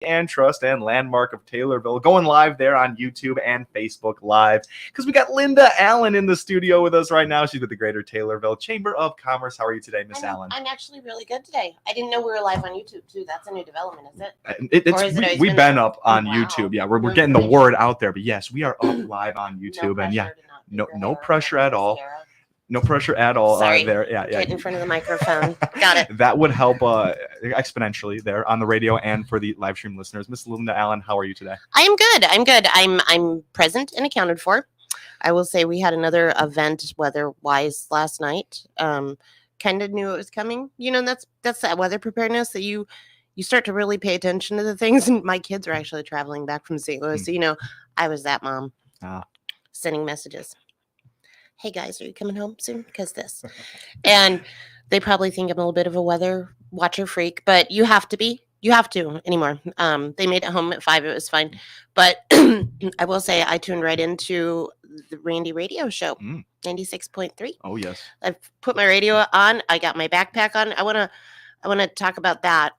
and Trust and Landmark of Taylorville, going live there on YouTube and Facebook Live, because we got Linda Allen in the studio with us right now. She's with the Greater Taylorville Chamber of Commerce. How are you today, Miss Allen? I'm actually really good today. I didn't know we were live on YouTube too. That's a new development, is it? We've been up on YouTube. Yeah, we're getting the word out there. But yes, we are up live on YouTube, and yeah, no pressure at all. No pressure at all. Sorry. There. Yeah. Get in front of the microphone. Got it. That would help exponentially there on the radio and for the live stream listeners. Miss Linda Allen, how are you today? I am good. I'm present and accounted for. I will say we had another event weather-wise last night. Kind of knew it was coming. You know, that's that weather preparedness that you start to really pay attention to the things. And my kids are actually traveling back from St. Louis. So, you know, I was that mom sending messages. Hey guys, are you coming home soon? Because this. And they probably think I'm a little bit of a weather watcher freak, but you have to be. You have to anymore. They made it home at 5. It was fine. But I will say I tuned right into the Randy radio show, 96.3. Oh, yes. I've put my radio on. I got my backpack on. I want to talk about that.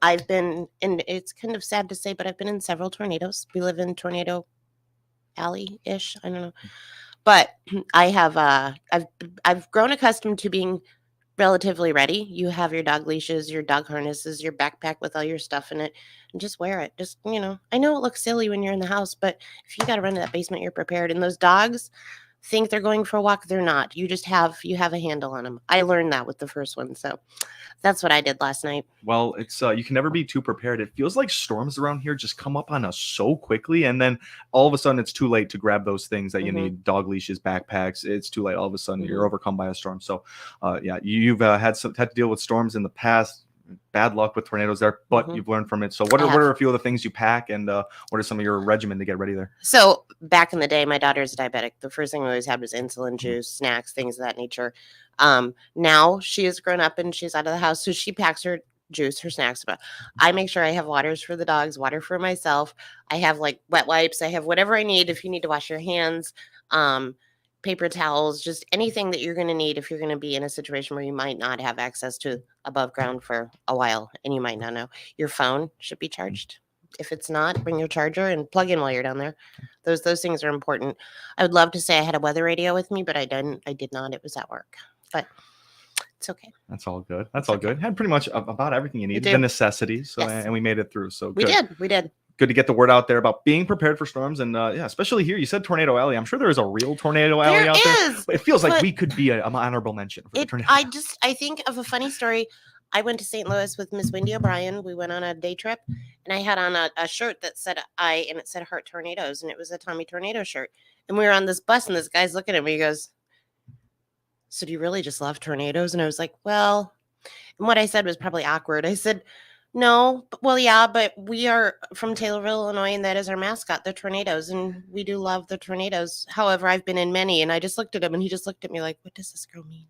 I've been, and it's kind of sad to say, but I've been in several tornadoes. We live in Tornado Alley-ish. I don't know. But I have I've grown accustomed to being relatively ready. You have your dog leashes, your dog harnesses, your backpack with all your stuff in it, and just wear it. Just, you know, I know it looks silly when you're in the house, but if you got to run to that basement, you're prepared. And those dogs think they're going for a walk. They're not. You have a handle on them. I learned that with the first one. So that's what I did last night. Well, it's you can never be too prepared. It feels like storms around here just come up on us so quickly, and then all of a sudden it's too late to grab those things that you need: dog leashes, backpacks. It's too late. All of a sudden you're overcome by a storm. So, yeah, you've had to deal with storms in the past. Bad luck with tornadoes there, but you've learned from it. So what are a few of the things you pack, and what are some of your regimen to get ready there? So back in the day, my daughter's a diabetic. The first thing we always had was insulin, juice, snacks, things of that nature. Now she has grown up and she's out of the house, so she packs her juice, her snacks. But I make sure I have waters for the dogs, water for myself. I have like wet wipes. I have whatever I need if you need to wash your hands. Paper towels, just anything that you're going to need if you're going to be in a situation where you might not have access to above ground for a while and you might not know. Your phone should be charged. If it's not, bring your charger and plug in while you're down there. Those things are important. I would love to say I had a weather radio with me, but I didn't. I did not. It was at work. But it's okay. That's all good. That's all good. Had pretty much about everything you needed, the necessities. So, and we made it through. So good. We did. Good to get the word out there about being prepared for storms. And yeah, especially here, you said Tornado Alley. I'm sure there is a real Tornado Alley out there. But it feels like we could be an honorable mention for the tornado. I think of a funny story. I went to St. Louis with Miss Wendy O'Brien. We went on a day trip, and I had on a shirt that said and it said Heart Tornadoes, and it was a Tommy Tornado shirt. And we were on this bus, and this guy's looking at me. He goes, "So do you really just love tornadoes?" And I was like, well, and what I said was probably awkward. I said, no, well, yeah, but we are from Taylorville, Illinois, and that is our mascot, the Tornadoes, and we do love the tornadoes. However, I've been in many, and I just looked at him, and he just looked at me like, what does this girl mean?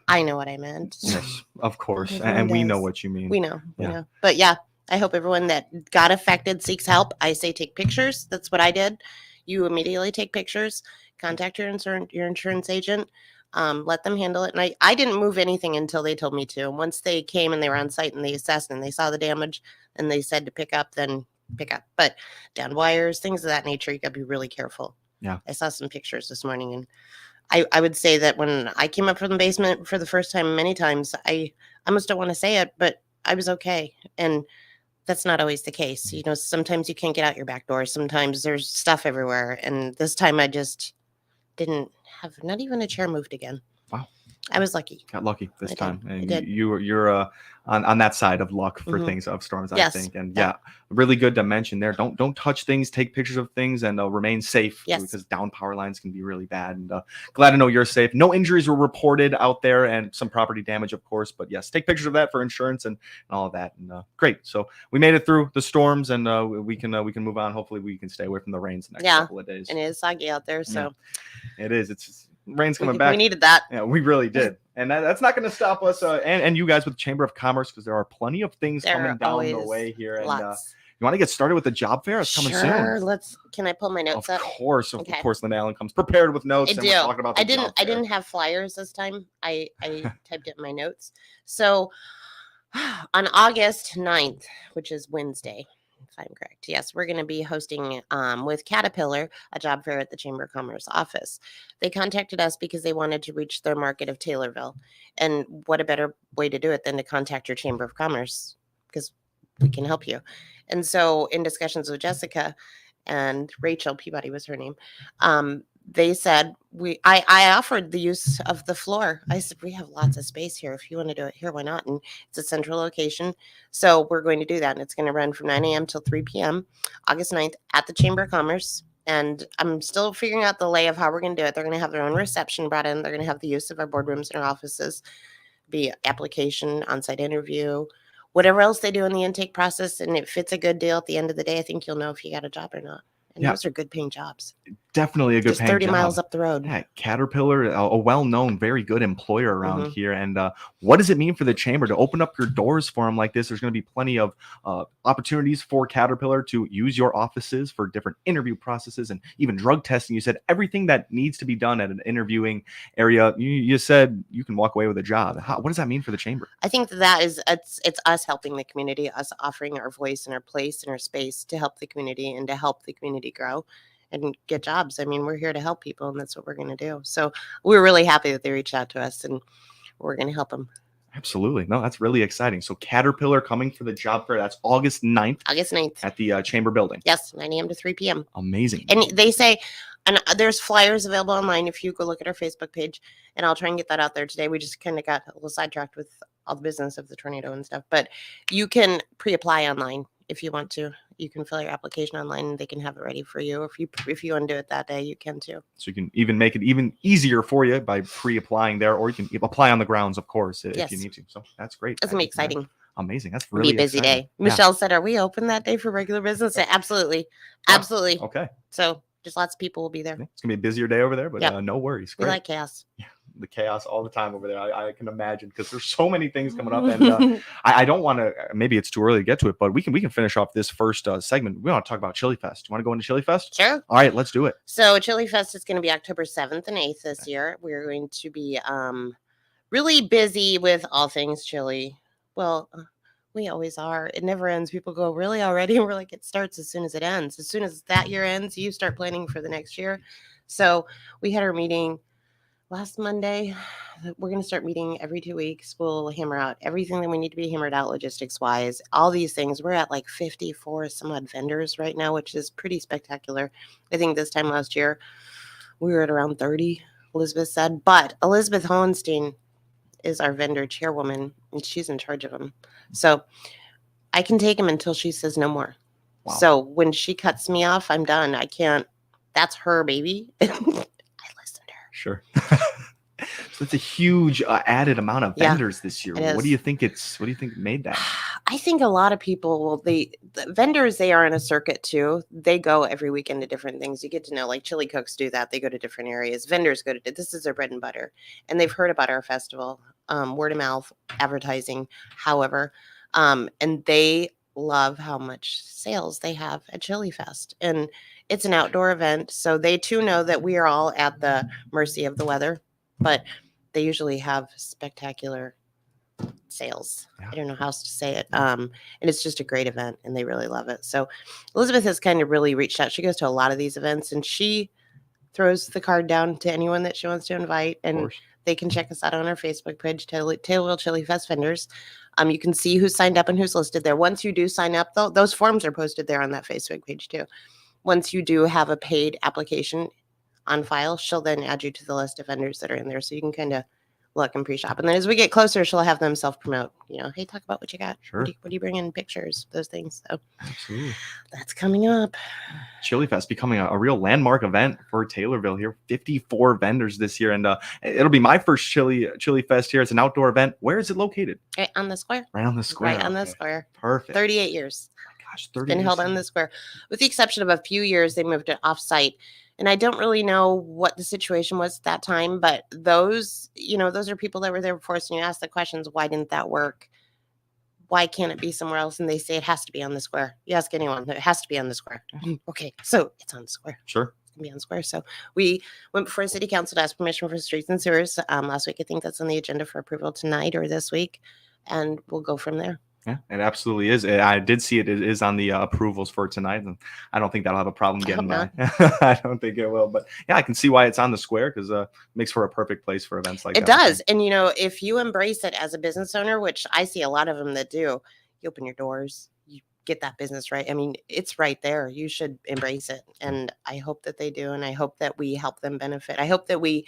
I know what I meant. Yes, of course, and we know what you mean. We know. But yeah, I hope everyone that got affected seeks help. I say take pictures. That's what I did. You immediately take pictures, contact your insurance agent. Let them handle it. And I didn't move anything until they told me to. And once they came and they were on site and they assessed and they saw the damage and they said to pick up, then pick up. But down wires, things of that nature, you got to be really careful. Yeah. I saw some pictures this morning, and I would say that when I came up from the basement for the first time many times, I almost don't want to say it, but I was okay. And that's not always the case. You know, sometimes you can't get out your back door. Sometimes there's stuff everywhere. And this time I just didn't have not even a chair moved again. Wow. I was lucky. Got lucky this time. And you're on that side of luck for things of storms, I think. And yeah, really good to mention there. Don't touch things, take pictures of things, and remain safe because down power lines can be really bad. And glad to know you're safe. No injuries were reported out there, and some property damage, of course. But yes, take pictures of that for insurance and all of that. And great. So we made it through the storms, and we can move on. Hopefully, we can stay away from the rains the next couple of days. And it is soggy out there, so it is. It's rain's coming back. We needed that. Yeah, we really did. And that's not going to stop us and you guys with the Chamber of Commerce, because there are plenty of things coming down the way here. And you want to get started with the job fair? It's coming soon. Can I pull my notes up? Of course, Linda Allen comes prepared with notes. I do. We're talking about I didn't have flyers this time. I typed it in my notes. So on August 9th, which is Wednesday, If I'm correct. Yes, we're going to be hosting with Caterpillar a job fair at the Chamber of Commerce office. They contacted us because they wanted to reach their market of Taylorville. And what a better way to do it than to contact your Chamber of Commerce, because we can help you. And so in discussions with Jessica and Rachel Peabody was her name, they said I offered the use of the floor. I said, we have lots of space here. If you want to do it here, why not? And it's a central location. So we're going to do that. And it's going to run from 9 a.m. till 3 p.m. August 9th at the Chamber of Commerce. And I'm still figuring out the lay of how we're going to do it. They're going to have their own reception brought in. They're going to have the use of our boardrooms and our offices, be application, on-site interview, whatever else they do in the intake process. And if it's a good deal at the end of the day, I think you'll know if you got a job or not. And those are good paying jobs. Definitely a good paying job. 30 miles up the road. Yeah, Caterpillar, a well-known, very good employer around here. And what does it mean for the chamber to open up your doors for them like this? There's going to be plenty of opportunities for Caterpillar to use your offices for different interview processes and even drug testing. You said everything that needs to be done at an interviewing area. You said you can walk away with a job. What does that mean for the chamber? I think that is it's us helping the community, us offering our voice and our place and our space to help the community and to help the community grow and get jobs. I mean, we're here to help people, and that's what we're going to do. So we're really happy that they reached out to us, and we're going to help them. Absolutely. No, that's really exciting. So Caterpillar coming for the job fair. That's August 9th. August 9th. At the Chamber building. Yes, 9 a.m. to 3 p.m. Amazing. And they say, and there's flyers available online if you go look at our Facebook page, and I'll try and get that out there today. We just kind of got a little sidetracked with all the business of the tornado and stuff, but you can pre-apply online if you want to. You can fill your application online and they can have it ready for you. If you want to do it that day, you can too. So you can even make it even easier for you by pre-applying there, or you can apply on the grounds, of course, if you need to. So that's great. It's going to be exciting. Amazing. That's really be a busy day. Michelle said, are we open that day for regular business? Absolutely. Absolutely. Okay. So just lots of people will be there. It's going to be a busier day over there, but no worries. Great. We like chaos. Yeah. The chaos all the time over there. I can imagine, because there's so many things coming up, and I don't want to. Maybe it's too early to get to it, but we can finish off this first segment. We want to talk about Chili Fest. You want to go into Chili Fest? Sure. All right, let's do it. So Chili Fest is going to be October 7th and 8th this year. We're going to be really busy with all things chili. Well, we always are. It never ends. People go, really already? And we're like, it starts as soon as it ends. As soon as that year ends, you start planning for the next year. So we had our meeting last Monday. We're going to start meeting every 2 weeks. We'll hammer out everything that we need to be hammered out logistics wise. All these things. We're at like 54 some odd vendors right now, which is pretty spectacular. I think this time last year we were at around 30, Elizabeth said. But Elizabeth Hohenstein is our vendor chairwoman, and she's in charge of them. So I can take them until she says no more. Wow. So when she cuts me off, I'm done. I can't. That's her baby. Sure. So it's a huge added amount of vendors this year. What do you think made that? I think a lot of people the vendors, they are in a circuit too. They go every weekend to different things. You get to know, like chili cooks do that. They go to different areas. Vendors go to, this is their bread and butter. And they've heard about our festival, word of mouth, advertising, however. And they love how much sales they have at Chili Fest. And it's an outdoor event, so they too know that we are all at the mercy of the weather, but they usually have spectacular sales. Yeah. I don't know how else to say it. And it's just a great event, and they really love it. So Elizabeth has kind of really reached out. She goes to a lot of these events, and she throws the card down to anyone that she wants to invite, and they can check us out on our Facebook page, Taylorville Chili Fest Vendors. You can see who's signed up and who's listed there. Once you do sign up, though, those forms are posted there on that Facebook page too. Once you do have a paid application on file, she'll then add you to the list of vendors that are in there, so you can kind of look and pre-shop. And then as we get closer, she'll have them self-promote. Hey, talk about what you got. Sure. What do you bring in? Pictures, those things. So absolutely, that's coming up. Chili Fest becoming a real landmark event for Taylorville here. 54 vendors this year, and it'll be my first Chili Fest here. It's an outdoor event. Where is it located? Right on the square. Right on the square. Right on the square. Perfect. 38 years. Gosh, 30 years. Been held on the square. With the exception of a few years, they moved it off-site. And I don't really know what the situation was at that time, but those are people that were there before us, and you ask the questions, why didn't that work? Why can't it be somewhere else? And they say it has to be on the square. You ask anyone, it has to be on the square. Okay, so it's on the square. Sure. It's going to be on the square. So we went before City Council to ask permission for streets and sewers last week. I think that's on the agenda for approval tonight or this week, and we'll go from there. Yeah, it absolutely is. I did see it is on the approvals for tonight, and I don't think that'll have a problem getting by. I don't think it will, but yeah, I can see why it's on the square, because it makes for a perfect place for events like that. It does. And, if you embrace it as a business owner, which I see a lot of them that do, you open your doors, you get that business right. I mean, it's right there. You should embrace it. And I hope that they do. And I hope that we help them benefit. I hope that we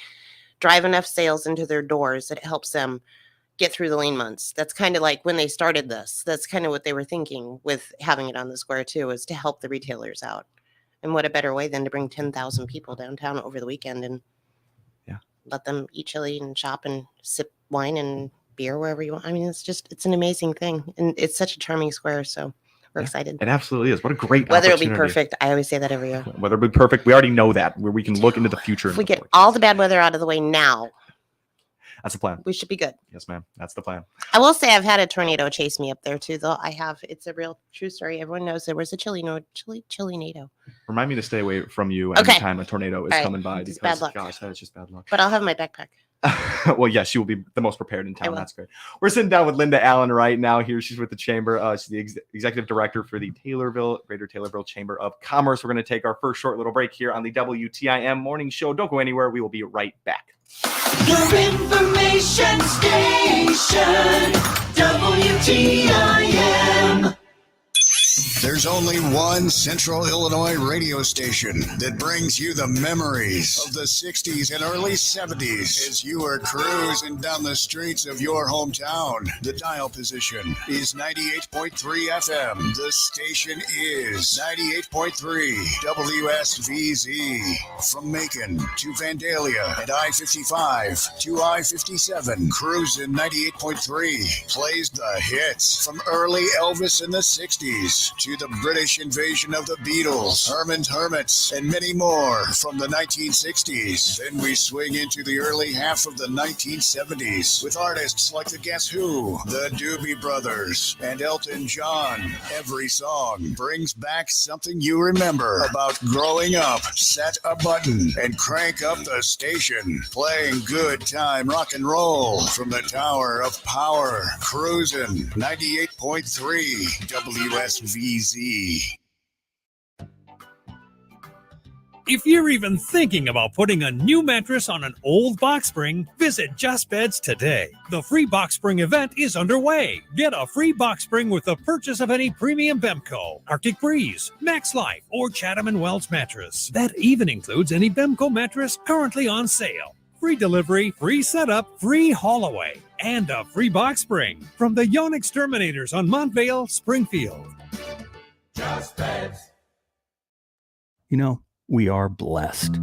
drive enough sales into their doors that it helps them get through the lean months. That's kind of like when they started this. That's kind of what they were thinking with having it on the square too, is to help the retailers out. And what a better way than to bring 10,000 people downtown over the weekend and let them eat chili and shop and sip wine and beer wherever you want. I mean, it's an amazing thing. And it's such a charming square. So we're excited. It absolutely is. What a great Weather will be perfect. I always say that every year. Weather will be perfect. We already know that, where we can look into the future. If we get all the bad weather out of the way now, that's the plan. We should be good. Yes, ma'am. That's the plan. I will say I've had a tornado chase me up there too, though. I have. It's a real true story. Everyone knows there was a chili-nado. Remind me to stay away from you anytime a tornado is coming by, because bad luck. Gosh, that is just bad luck. But I'll have my backpack. Well, yes, you will be the most prepared in town. That's great. We're sitting down with Linda Allen right now here. She's with the Chamber. She's the executive director for the Greater Taylorville Chamber of Commerce. We're going to take our first short little break here on the WTIM Morning Show. Don't go anywhere. We will be right back. Your information station, WTIM. There's only one Central Illinois radio station that brings you the memories of the 60s and early 70s as you are cruising down the streets of your hometown. The dial position is 98.3 FM. The station is 98.3 WSVZ. From Macon to Vandalia and I-55 to I-57, cruising 98.3 plays the hits from early Elvis in the 60s to the British invasion of the Beatles, Herman's Hermits, and many more from the 1960s. Then we swing into the early half of the 1970s with artists like the Guess Who, the Doobie Brothers, and Elton John. Every song brings back something you remember about growing up. Set a button and crank up the station, playing good time rock and roll from the Tower of Power, cruising 98.3 WSVZ. If you're even thinking about putting a new mattress on an old box spring, visit Just Beds today. The free box spring event is underway. Get a free box spring with the purchase of any premium Bemco, Arctic Breeze, Max Life, or Chatham & Wells mattress. That even includes any Bemco mattress currently on sale. Free delivery, free setup, free haul away, and a free box spring from the Yon Exterminators on Montvale, Springfield. Just Beds. We are blessed.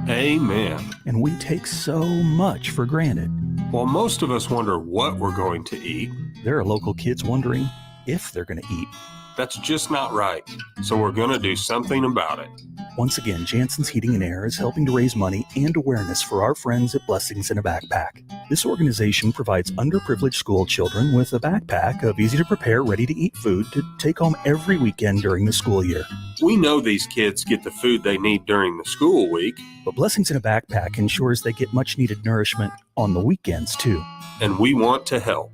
Amen. And we take so much for granted. While most of us wonder what we're going to eat, there are local kids wondering if they're going to eat. That's just not right. So we're going to do something about it. Once again, Jansen's Heating and Air is helping to raise money and awareness for our friends at Blessings in a Backpack. This organization provides underprivileged school children with a backpack of easy-to-prepare, ready-to-eat food to take home every weekend during the school year. We know these kids get the food they need during the school week. But Blessings in a Backpack ensures they get much-needed nourishment on the weekends, too. And we want to help.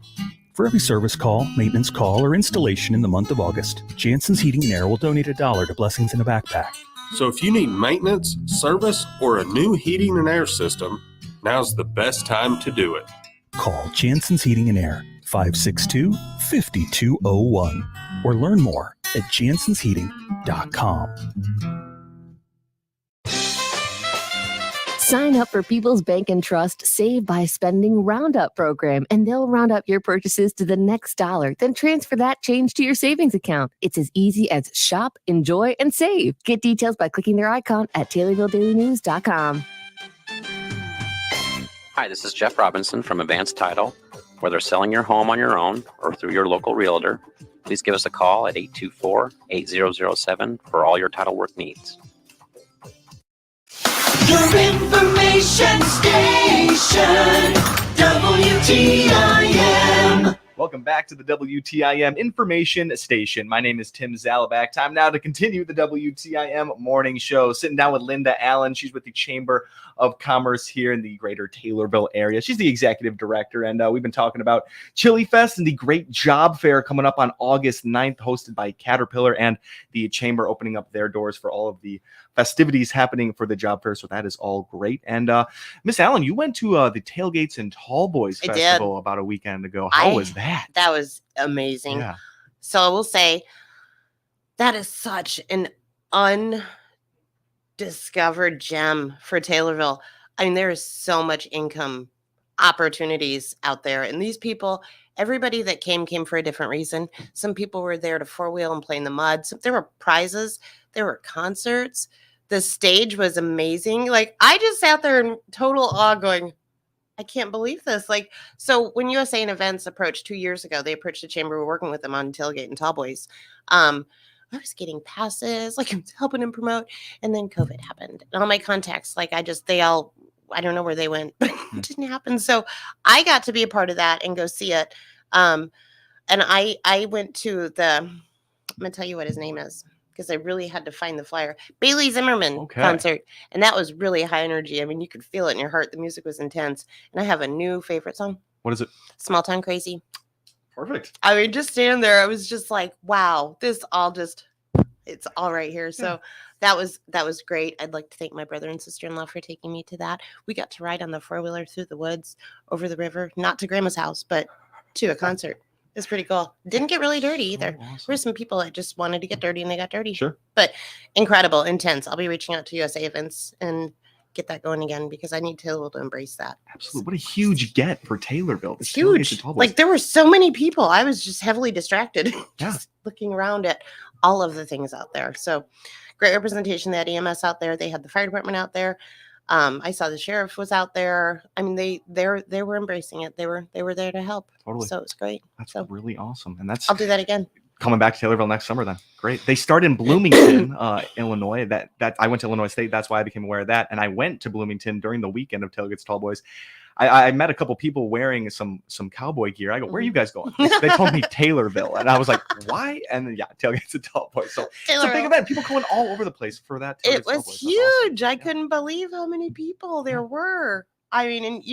For every service call, maintenance call, or installation in the month of August, Jansen's Heating and Air will donate $1 to Blessings in a Backpack. So if you need maintenance, service, or a new heating and air system, now's the best time to do it. Call Jansen's Heating and Air, 562-5201, or learn more at jansensheating.com. Sign up for People's Bank and Trust Save by Spending Roundup program, and they'll round up your purchases to the next dollar. Then transfer that change to your savings account. It's as easy as shop, enjoy, and save. Get details by clicking their icon at TaylorvilleDailyNews.com. Hi, this is Jeff Robinson from Advanced Title. Whether selling your home on your own or through your local realtor, please give us a call at 824-8007 for all your title work needs. Your information station, WTIM. Welcome back to the WTIM information station. My name is Tim Zalabak. Time now to continue the WTIM morning show. Sitting down with Linda Allen. She's with the Chamber of Commerce here in the greater Taylorville area. She's the executive director, and we've been talking about Chili Fest and the great job fair coming up on August 9th, hosted by Caterpillar, and the Chamber opening up their doors for all of the festivities happening for the job fair. So that is all great. And Miss Allen, you went to the Tailgates and Tall Boys Festival about a weekend ago. How was that? That was amazing. Yeah. So I will say that is such an undiscovered gem for Taylorville. I mean, there is so much income opportunities out there. And these people, everybody that came for a different reason. Some people were there to four-wheel and play in the mud. There were prizes. There were concerts. The stage was amazing. Like, I just sat there in total awe going, I can't believe this. Like, so when USA and Events approached 2 years ago, they approached the Chamber. We're working with them on Tailgate and Tall Boys. I was getting passes, like I was helping them promote. And then COVID happened. And all my contacts, like I don't know where they went, but it didn't happen. So I got to be a part of that and go see it. And I went to I'm going to tell you what his name is, because I really had to find the flyer. Bailey Zimmerman concert. And that was really high energy. I mean, you could feel it in your heart. The music was intense. And I have a new favorite song. What is it? Small Town Crazy. Perfect. I mean, just standing there, I was just like, wow, it's all right here. So that was great. I'd like to thank my brother and sister-in-law for taking me to that. We got to ride on the four-wheeler through the woods, over the river, not to Grandma's house, but to a concert. It's pretty cool. Didn't get really dirty either. Oh, awesome. There were some people that just wanted to get dirty and they got dirty. Sure. But incredible, intense. I'll be reaching out to USA Events and get that going again because I need Taylorville to embrace that. Absolutely. What a huge get for Taylorville. It's huge. Like, there were so many people. I was just heavily distracted just looking around at all of the things out there. So great representation. They had EMS out there. They had the fire department out there. I saw the sheriff was out there. I mean, they were embracing it. They were there to help. Totally. So it's great. That's really awesome. And I'll do that again. Coming back to Taylorville next summer then. Great. They start in Bloomington, Illinois. That I went to Illinois State. That's why I became aware of that. And I went to Bloomington during the weekend of Tailgates Tall Boys. I met a couple people wearing some cowboy gear. I go, where are you guys going? They told me Taylorville. And I was like, why? And then, Tailgates and Tall Boys. So it's a big event. People going all over the place for that. It was huge. Awesome. I couldn't believe how many people there were. I mean,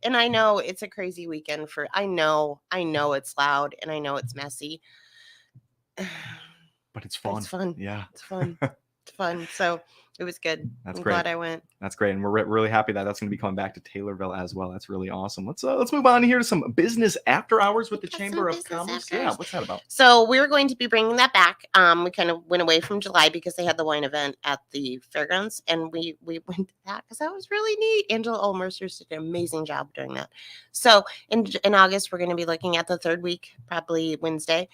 and I know it's a crazy weekend I know it's loud and I know it's messy. But it's fun. It's fun. Yeah. It's fun. It's fun. So it was good. I'm glad I went. That's great. And we're really happy that that's going to be coming back to Taylorville as well. That's really awesome. Let's move on here to some business after hours with the Chamber of Commerce. Yeah, what's that about? So we're going to be bringing that back. We kind of went away from July because they had the wine event at the fairgrounds, and we went to that because that was really neat. Angela Olmercer did an amazing job doing that. So in August, we're going to be looking at the third week, probably Wednesday,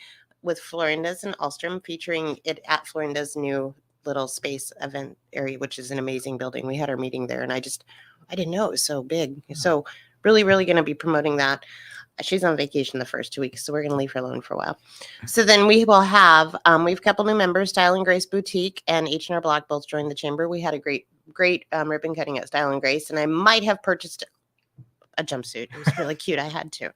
with Florinda's and Alstrom, featuring it at Florinda's new little space event area, which is an amazing building. We had our meeting there and I didn't know it was so big. So really going to be promoting that. She's on vacation the first 2 weeks, so we're going to leave her alone for a while. So then we will have, we have a couple new members, Style and Grace Boutique and H&R Block both joined the chamber. We had a great ribbon cutting at Style and Grace, and I might have purchased a jumpsuit. It was really cute. I had to.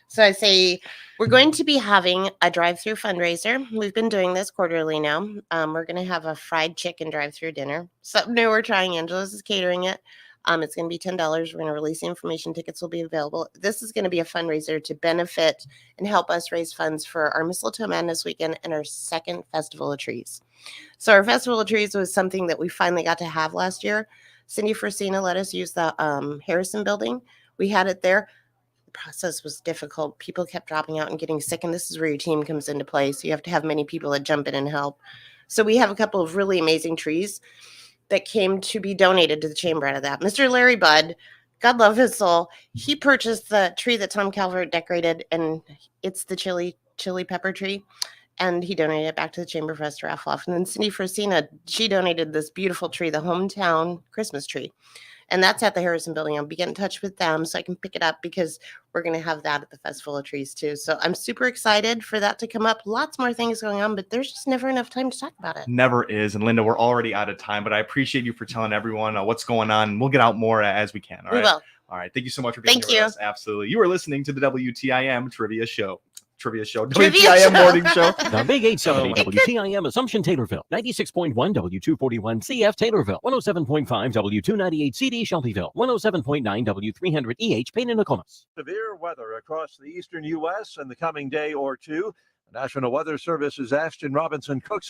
So I say we're going to be having a drive-through fundraiser. We've been doing this quarterly now. We're going to have a fried chicken drive-through dinner. Something new we're trying. Angela's is catering it. It's going to be $10. We're going to release the information. Tickets will be available. This is going to be a fundraiser to benefit and help us raise funds for our Mistletoe Madness weekend and our second Festival of Trees. So our Festival of Trees was something that we finally got to have last year. Cindy Frosina let us use the Harrison building. We had it there. Process was difficult. People kept dropping out and getting sick, and this is where your team comes into play. So you have to have many people that jump in and help. So we have a couple of really amazing trees that came to be donated to the chamber out of that. Mr. Larry Budd, God love his soul, he purchased the tree that Tom Calvert decorated, and it's the chili pepper tree, and he donated it back to the chamber for us to raffle off. And then Cindy Frosina, she donated this beautiful tree, the hometown Christmas tree. And that's at the Harrison building. I'll be getting in touch with them so I can pick it up because we're going to have that at the Festival of Trees too. So I'm super excited for that to come up. Lots more things going on, but there's just never enough time to talk about it. Never is. And Linda, we're already out of time, but I appreciate you for telling everyone what's going on. We'll get out more as we can. All right. We will. All right. Thank you so much for being Thank here you. with us. Absolutely. You are listening to the WTIM Trivia Show. Trivia WTIM show. Morning Show. The Big 870 WTIM Assumption Taylorville, 96.1 W241 CF Taylorville, 107.5 W298 CD Shelbyville, 107.9 W300 EH Payne and Nokomis. Severe weather across the eastern U.S. in the coming day or two. The National Weather Service's Ashton Robinson Cooks